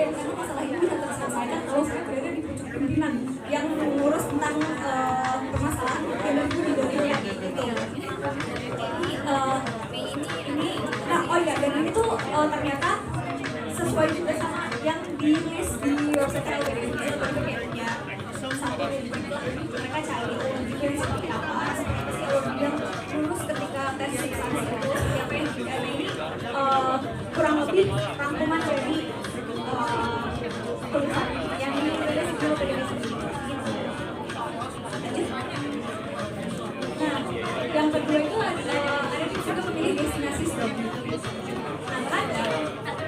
presiden, karena masalah ini bisa terselesaikan kalau saya berada di pucuk pimpinan yang mengurus tentang permasalahan yang dari di Indonesia gitu. Jadi ini, nah oh iya, dan ini tuh ternyata sesuai juga sama yang ditulis di website LBD ya, sampai mereka cari juga seperti apa yang lulus ketika tes substansi itu siapa yang ini kurang lebih rangkuman dari tulisan yang ini udah sebelum dari nah yang kedua itu ada juga memilih destinasi studi. Nah kadang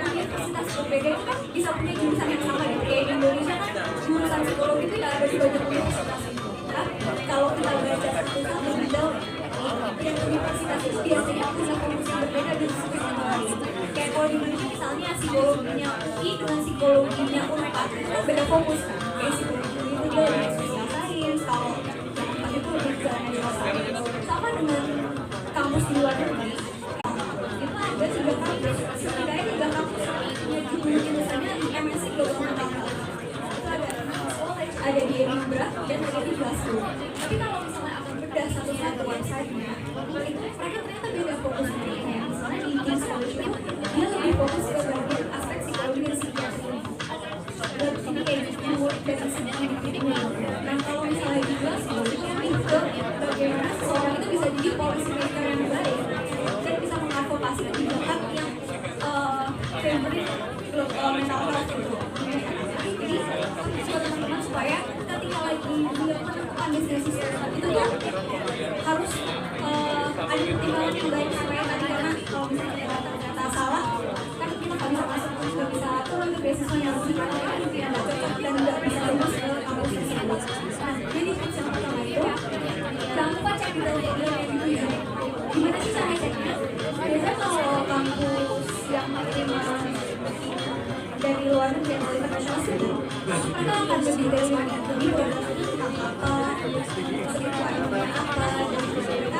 universitas berbeda itu kan bisa punya jurusan yang sama gitu. Kayak di Indonesia kan jurusan psikologi itu ya ada di banyak universitas itu. Nah, kalau kita belajar satu-satu bidang yang universitas itu biasanya punya fokus yang berbeda dari spesialis. Kayak kalau di Indonesia misalnya psikologinya UI dengan psikologinya UNPAD itu kan beda fokus kan. Kayak psikologi itu dia lebih spesial sains, kalau yang UNPAD itu lebih ke natural science. Sama dengan kampus di luar negeri. Itu ada 3 kampus, setidaknya 3 kampus punya jurusannya MSc Global Management. Itu ada di Edinburgh dan ada di Glasgow. Tapi kalau misalnya akan bedah satu-satu website-nya, itu mereka ternyata beda fokusnya. Kayak misalnya di King's College itu dia lebih fokus ke bagian aspek psikologi dan psikiatri. Dan ini kayak murid dari segi individunya. Nah kalau misalnya di Glasgow itu lebih ke bagaimana seseorang itu bisa jadi policy maker yang baik dan bisa mengadvokasi kebijakan yang favorite mental health itu. Jadi buat teman-teman supaya ketika lagi menentukan destinasi studi itu tuh harus ada pertimbangan yang baik supaya tadi, karena kalau misalnya kita ternyata salah kan kita nggak bisa masuk, nggak bisa turun ke beasiswa yang lebih karena kan itu yang nggak cocok dan nggak bisa lulus ke kampus tersebut. Nah jadi tips yang pertama itu jangan lupa cek detail-detailnya gitu ya. Gimana sih cara ceknya? Biasanya kalau kampus yang menerima dari luar negeri atau internasional itu mereka akan lebih dari lebih tentang apa, kebutuhan apa, dan